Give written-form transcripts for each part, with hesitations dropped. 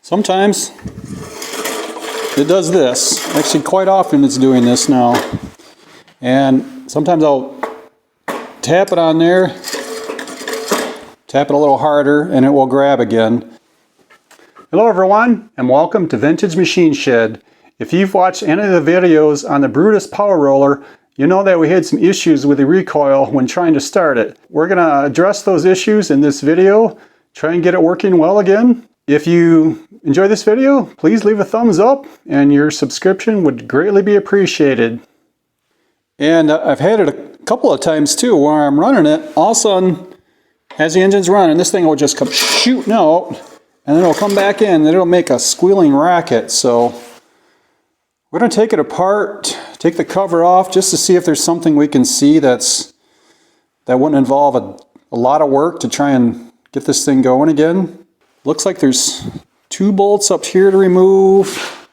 Sometimes it does this. Actually, quite often it's doing this now. And sometimes I'll tap it on there, tap it a little harder, and it will grab again. Hello everyone, and welcome to Vintage Machine Shed. If you've watched any of the videos on the Brutus Power Roller, you know that we had some issues with the recoil when trying to start it. We're going to address those issues in this video, try and get it working well again. If you enjoy this video, please leave a thumbs up, and your subscription would greatly be appreciated. And I've had it a couple of times too where I'm running it, all of a sudden, as the engine's running, this thing will just come shooting out, and then it'll come back in, and it'll make a squealing racket. So we're going to take it apart, take the cover off, just to see if there's something we can see that wouldn't involve a lot of work to try and get this thing going again. Looks like there's 2 bolts up here to remove.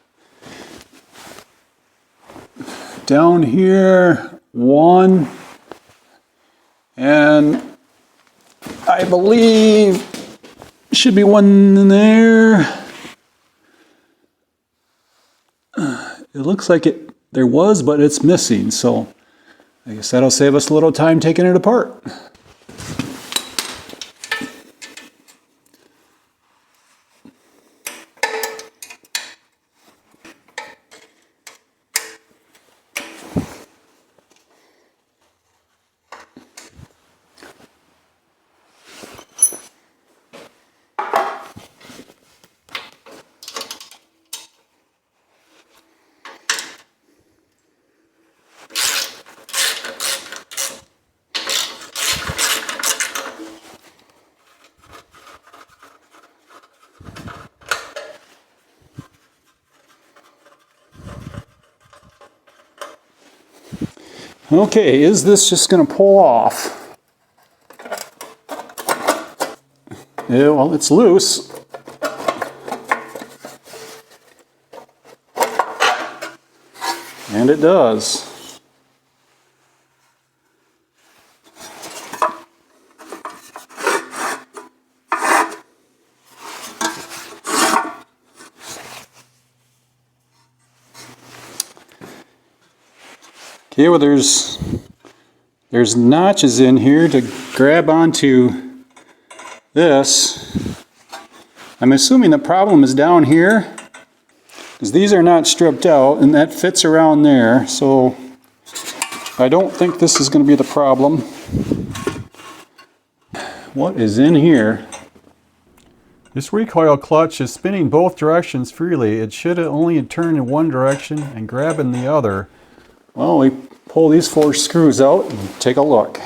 Down here, 1. And I believe should be 1 in there. It looks like there was, but it's missing, so I guess that'll save us a little time taking it apart. Okay, is this just going to pull off? Yeah, well, it's loose. And it does. Okay, well there's notches in here to grab onto this. I'm assuming the problem is down here, because these are not stripped out, and that fits around there, so I don't think this is going to be the problem. What is in here? This recoil clutch is spinning both directions freely. It should only turn in one direction and grab in the other. Well, we pull these 4 screws out and take a look.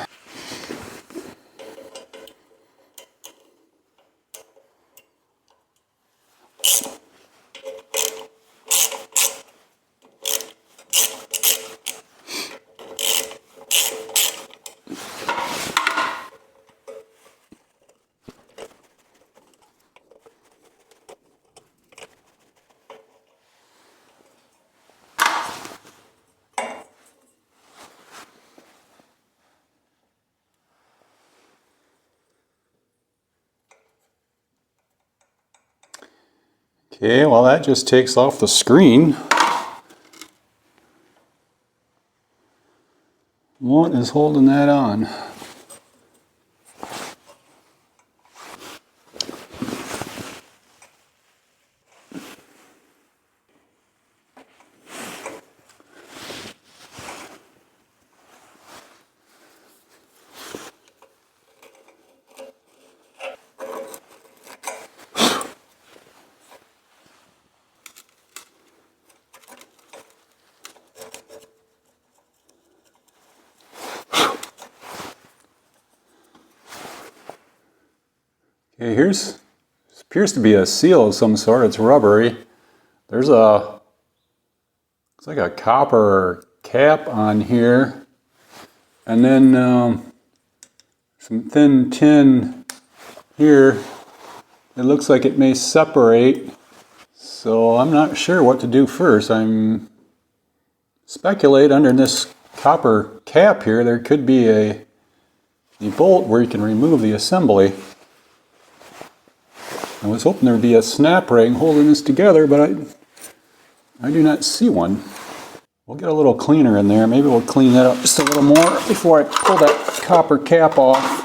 Okay, well that just takes off the screen. What is holding that on? Okay, this appears to be a seal of some sort. It's rubbery. There's looks like a copper cap on here, and then some thin tin here. It looks like it may separate, so I'm not sure what to do first. I'm speculate under this copper cap here there could be a bolt where you can remove the assembly. I was hoping there would be a snap ring holding this together, but I do not see one. We'll get a little cleaner in there. Maybe we'll clean that up just a little more before I pull that copper cap off.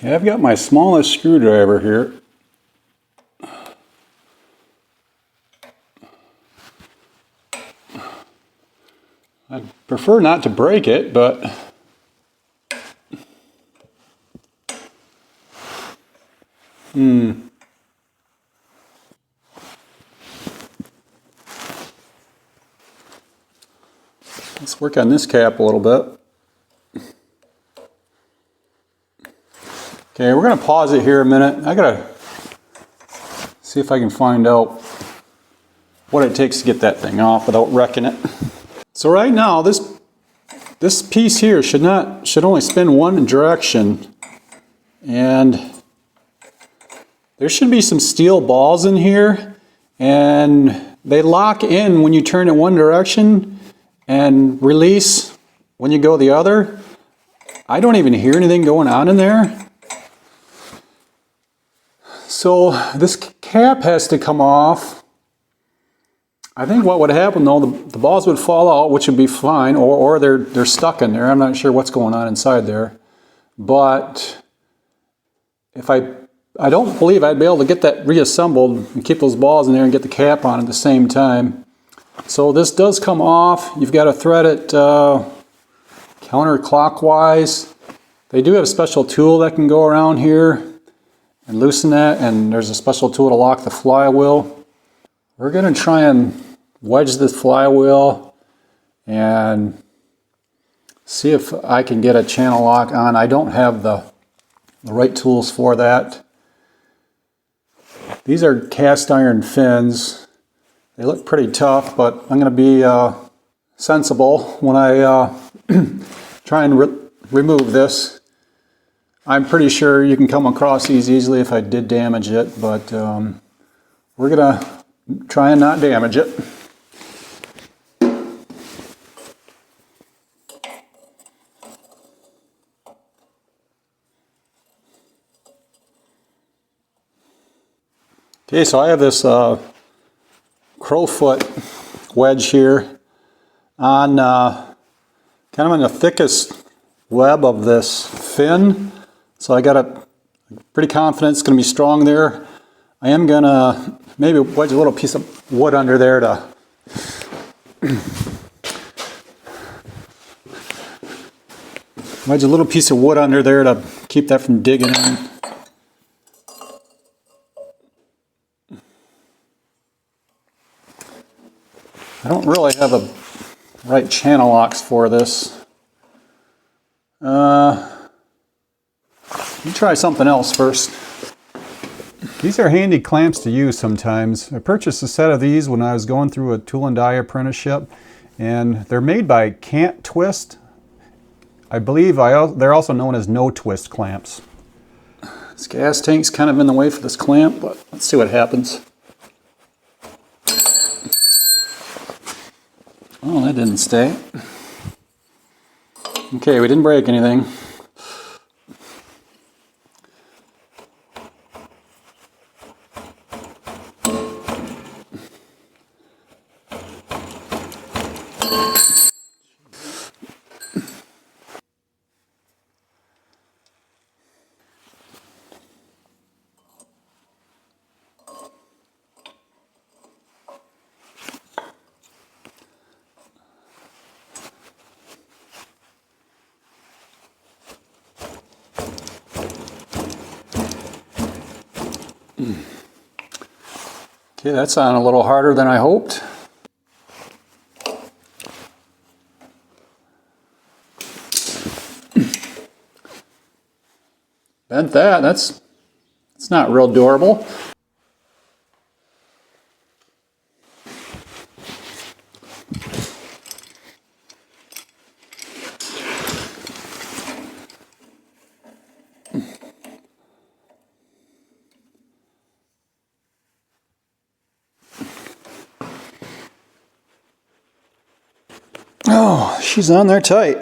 Yeah, I've got my smallest screwdriver here. I'd prefer not to break it, but let's work on this cap a little bit. Okay, we're going to pause it here a minute. I gotta see if I can find out what it takes to get that thing off without wrecking it. So right now, this piece here should only spin one direction, and there should be some steel balls in here, and they lock in when you turn in one direction and release when you go the other. I don't even hear anything going on in there. So this cap has to come off. I think what would happen though, the balls would fall out, which would be fine, or they're stuck in there. I'm not sure what's going on inside there. But if I don't believe I'd be able to get that reassembled and keep those balls in there and get the cap on at the same time. So this does come off. You've got to thread it counterclockwise. They do have a special tool that can go around here and loosen that, and there's a special tool to lock the flywheel. We're going to try and wedge this flywheel and see if I can get a channel lock on. I don't have the right tools for that. These are cast iron fins. They look pretty tough, but I'm going to be sensible when I try and remove this. I'm pretty sure you can come across these easily if I did damage it, but we're going to try and not damage it. Okay, so I have this crowfoot wedge here on kind of on the thickest web of this fin. So I got a pretty confident it's going to be strong there. I am going to maybe wedge a little piece of wood under there to keep that from digging in. I don't really have the right channel locks for this. Let me try something else first. These are handy clamps to use sometimes. I purchased a set of these when I was going through a tool and die apprenticeship, and they're made by Can't Twist. I believe they're also known as no twist clamps. This gas tank's kind of in the way for this clamp, but let's see what happens. Oh, that didn't stay. Okay, we didn't break anything. Okay, that's on a little harder than I hoped. Bent that. That's not real durable. Oh, she's on there tight.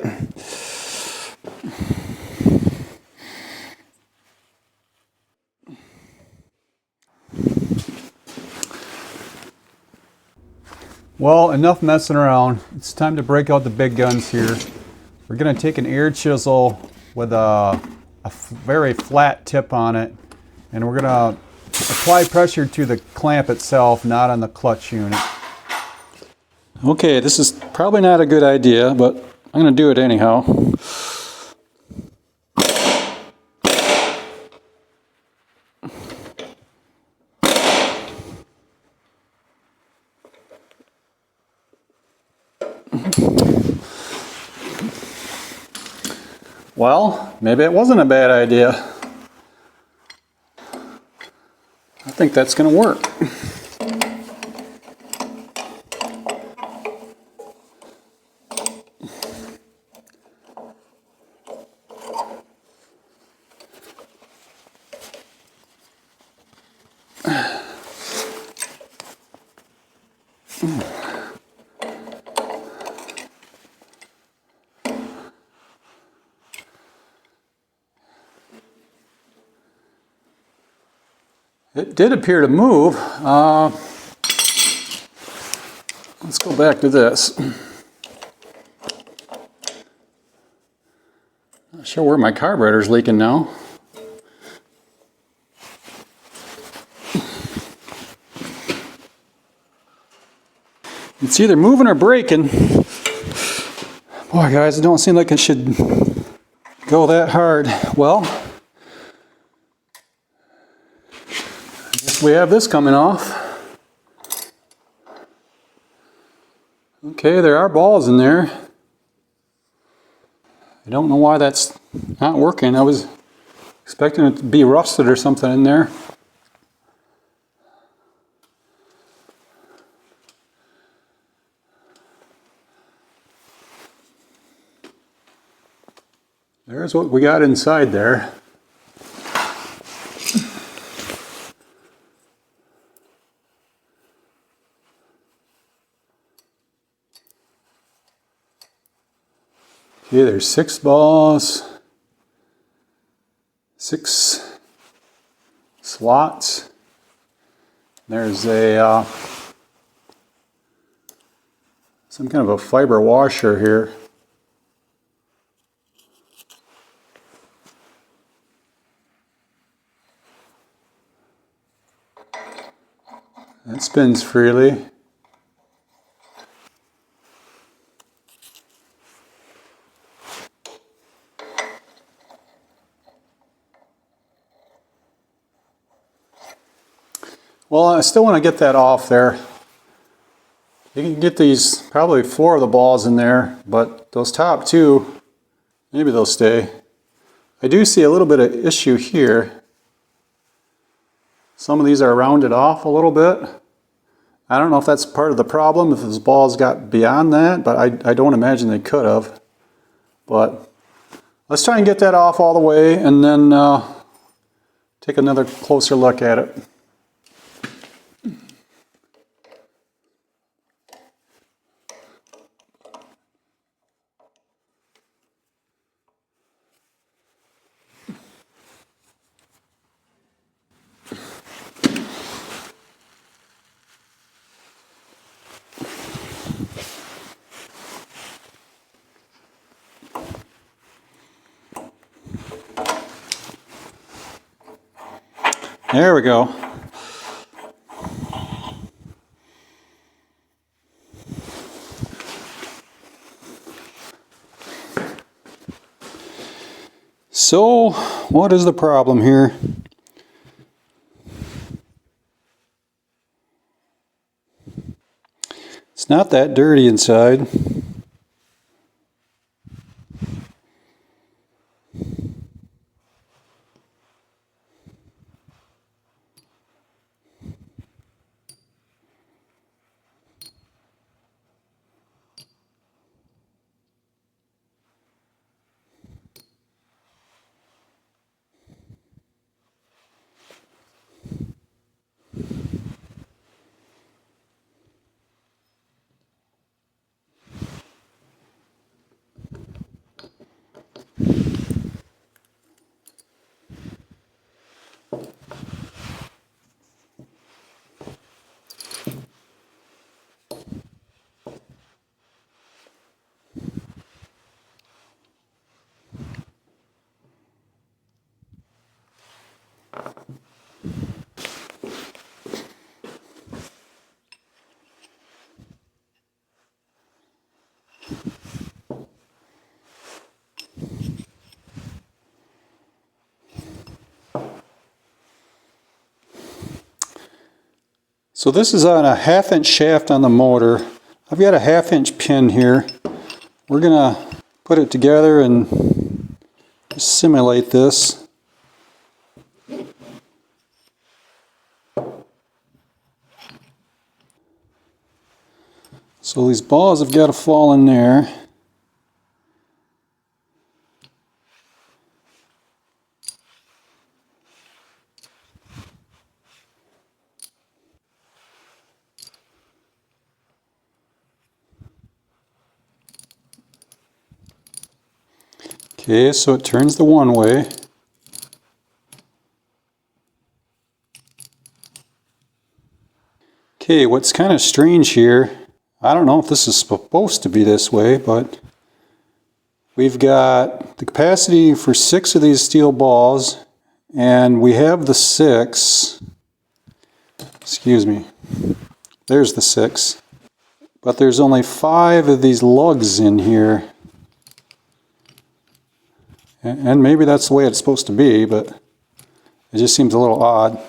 Well, enough messing around. It's time to break out the big guns here. We're going to take an air chisel with a very flat tip on it, and we're going to apply pressure to the clamp itself, not on the clutch unit. Okay, this is probably not a good idea, but I'm going to do it anyhow. Well, maybe it wasn't a bad idea. I think that's going to work. It did appear to move. Let's go back to this. Not sure where my carburetor's leaking now. It's either moving or braking. Boy, guys, it don't seem like it should go that hard. Well, I guess we have this coming off. Okay, there are balls in there. I don't know why that's not working. I was expecting it to be rusted or something in there. There's what we got inside there. Okay, there's 6 balls, 6 slots. There's a some kind of a fiber washer here. That spins freely. Well, I still want to get that off there. You can get these, probably 4 of the balls in there, but those top 2, maybe they'll stay. I do see a little bit of issue here. Some of these are rounded off a little bit. I don't know if that's part of the problem, if those balls got beyond that, but I don't imagine they could have. But let's try and get that off all the way and then take another closer look at it. There we go. So, what is the problem here? It's not that dirty inside. So this is on a 1/2" shaft on the motor. I've got a 1/2" pin here. We're gonna put it together and simulate this. So these balls have got to fall in there. Okay, so it turns the one way. Okay, what's kind of strange here, I don't know if this is supposed to be this way, but we've got the capacity for 6 of these steel balls, and we have the 6, excuse me, there's the 6, but there's only 5 of these lugs in here. And maybe that's the way it's supposed to be, but it just seems a little odd.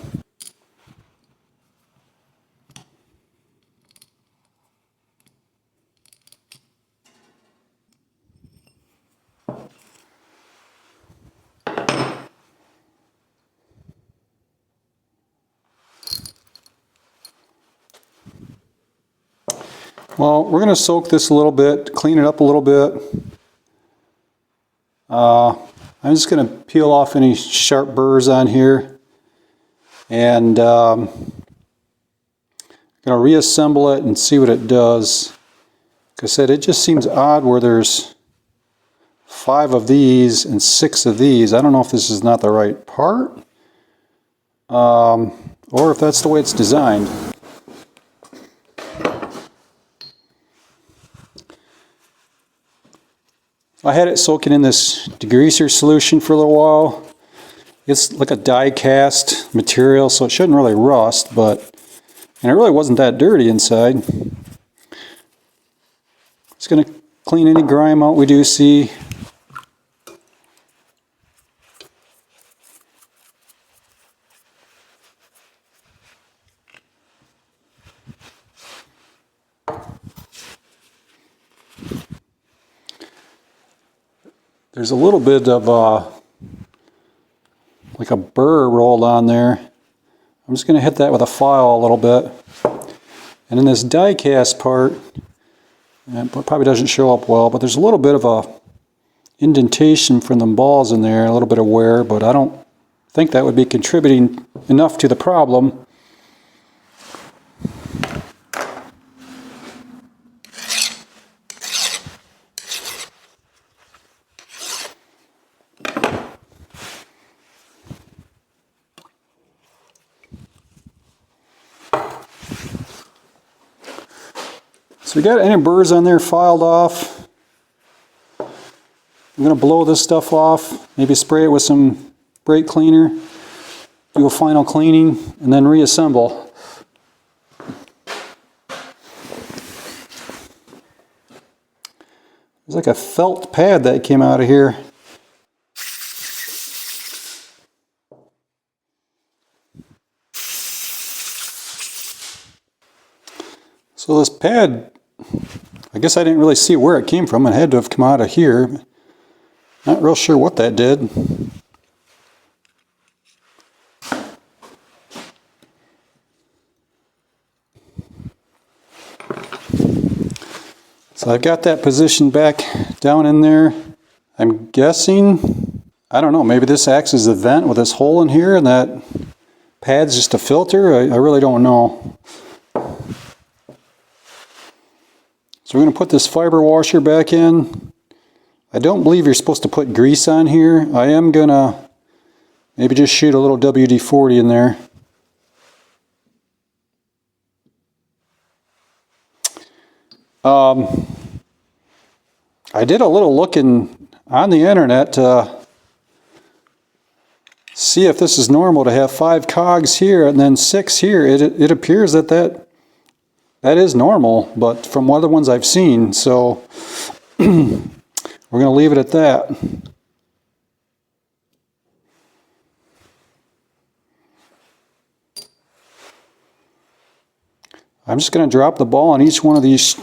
Well, we're going to soak this a little bit, clean it up a little bit. I'm just going to peel off any sharp burrs on here, and I'm going to reassemble it and see what it does. Like I said, it just seems odd where there's 5 of these and 6 of these. I don't know if this is not the right part, or if that's the way it's designed. I had it soaking in this degreaser solution for a little while. It's like a die cast material, so it shouldn't really rust, and it really wasn't that dirty inside. It's going to clean any grime out we do see. There's a little bit of like a burr rolled on there. I'm just going to hit that with a file a little bit. And in this die cast part, it probably doesn't show up well, but there's a little bit of a indentation from the balls in there, a little bit of wear, but I don't think that would be contributing enough to the problem. So we got any burrs on there filed off. I'm going to blow this stuff off, maybe spray it with some brake cleaner, do a final cleaning, and then reassemble. There's like a felt pad that came out of here. So this pad, I guess I didn't really see where it came from. It had to have come out of here. Not real sure what that did. So I've got that positioned back down in there. I'm guessing, I don't know, maybe this acts as a vent with this hole in here and that pad's just a filter. I really don't know. So we're going to put this fiber washer back in. I don't believe you're supposed to put grease on here. I am going to maybe just shoot a little WD-40 in there. I did a little looking on the internet to see if this is normal to have 5 cogs here and then 6 here. It appears that is normal, but from other ones I've seen, so we're going to leave it at that. I'm just going to drop the ball on each one of these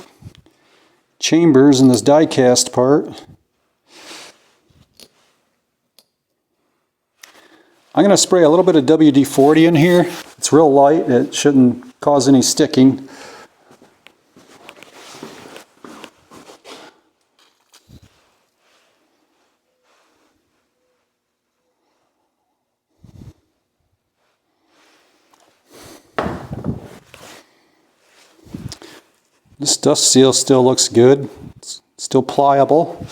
chambers in this die cast part. I'm going to spray a little bit of WD-40 in here. It's real light, it shouldn't cause any sticking. This dust seal still looks good, it's still pliable.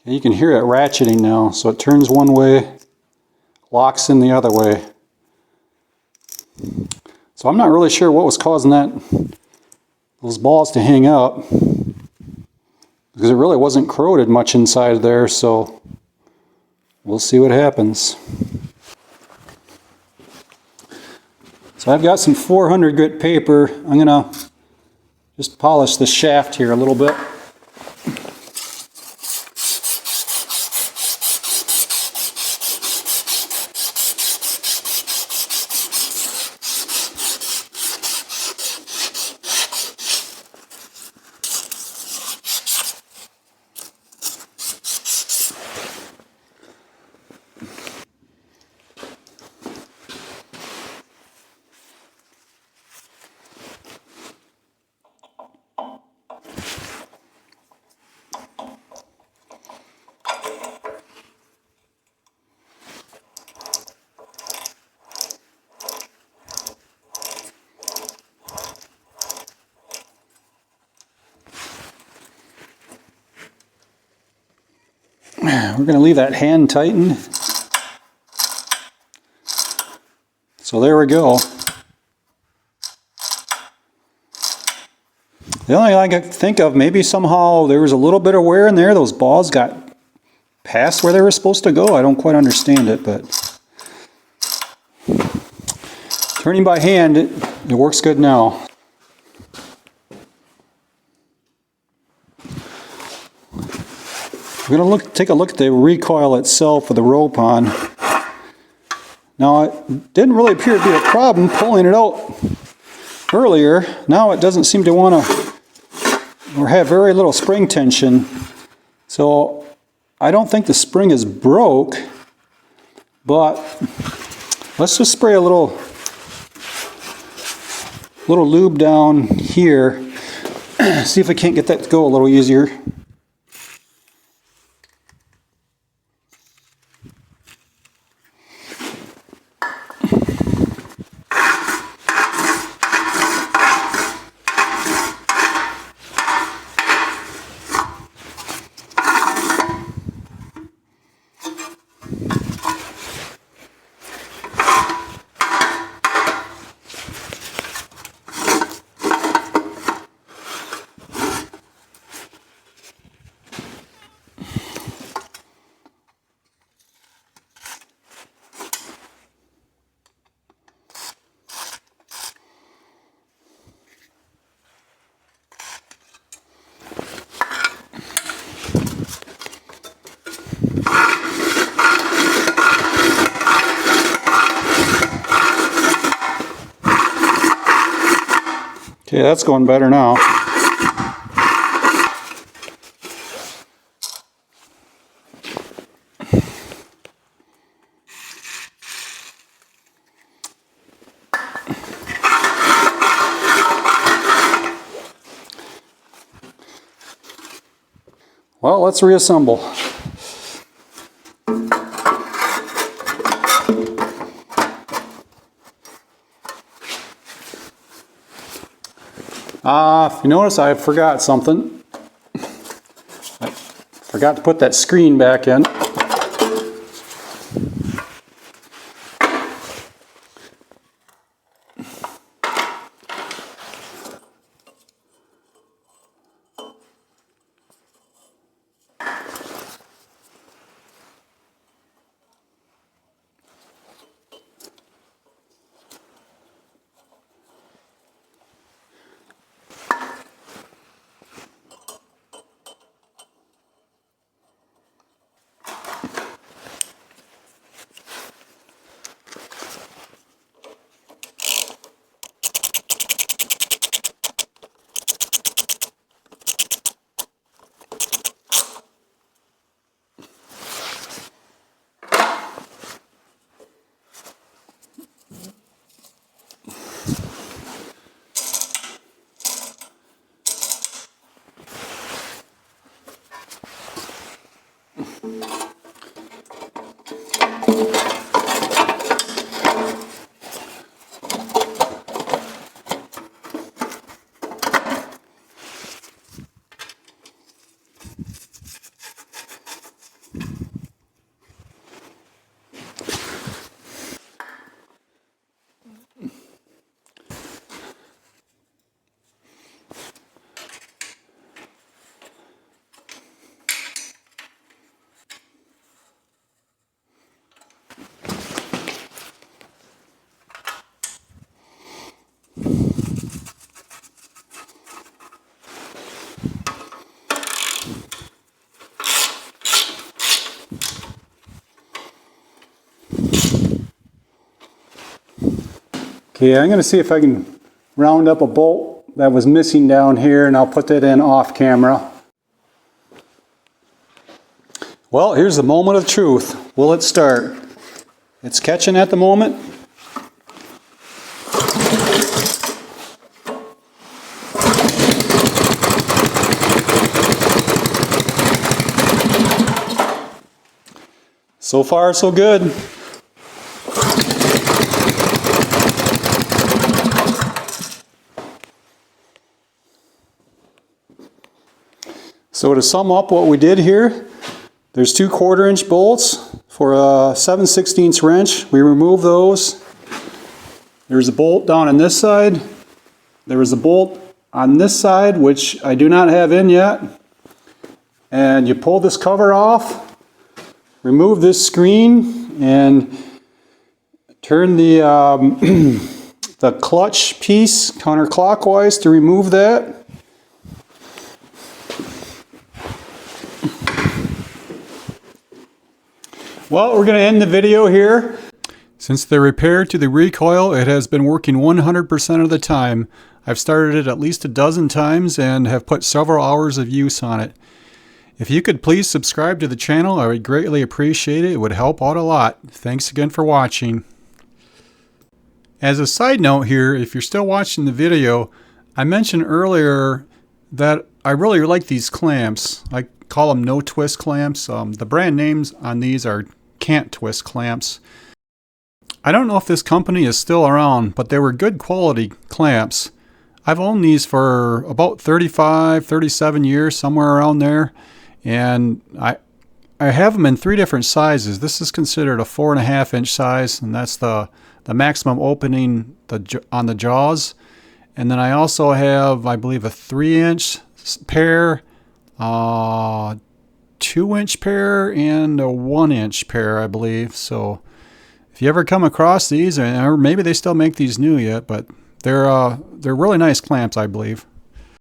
You can hear it ratcheting now, so it turns one way, locks in the other way. So I'm not really sure what was causing those balls to hang up, because it really wasn't corroded much inside there, so we'll see what happens. So I've got some 400 grit paper. I'm going to just polish the shaft here a little bit. We're going to leave that hand tightened. So there we go. The only thing I could think of, maybe somehow there was a little bit of wear in there. Those balls got past where they were supposed to go. I don't quite understand it, but turning by hand, it works good now. We're going to take a look at the recoil itself with the rope on. Now, it didn't really appear to be a problem pulling it out earlier. Now it doesn't seem to want to, or have very little spring tension. So I don't think the spring is broke, but let's just spray a little lube down here. See if we can't get that to go a little easier. Okay, that's going better now. Well, let's reassemble. If you notice, I forgot something. Forgot to put that screen back in. Okay, I'm going to see if I can round up a bolt that was missing down here, and I'll put that in off camera. Well, here's the moment of truth. Will it start? It's catching at the moment. So far, so good. So to sum up what we did here, there's 2 1/4-inch bolts for a 7/16 wrench. We remove those. There's a bolt down on this side. There was a bolt on this side, which I do not have in yet. And you pull this cover off, remove this screen, and turn the, the clutch piece counterclockwise to remove that. Well, we're going to end the video here. Since the repair to the recoil, it has been working 100% of the time. I've started it at least a dozen times and have put several hours of use on it. If you could please subscribe to the channel, I would greatly appreciate it. It would help out a lot. Thanks again for watching. As a side note here, if you're still watching the video, I mentioned earlier that I really like these clamps. I call them no twist clamps. The brand names on these are can't twist clamps. I don't know if this company is still around, but they were good quality clamps. I've owned these for about 35, 37 years, somewhere around there. And I have them in 3 different sizes. This is considered a 4.5-inch size, and that's the maximum opening on the jaws. And then I also have, I believe, a 3-inch pair, 2-inch pair, and a 1-inch pair, I believe. So if you ever come across these, or maybe they still make these new yet, but they're really nice clamps, I believe.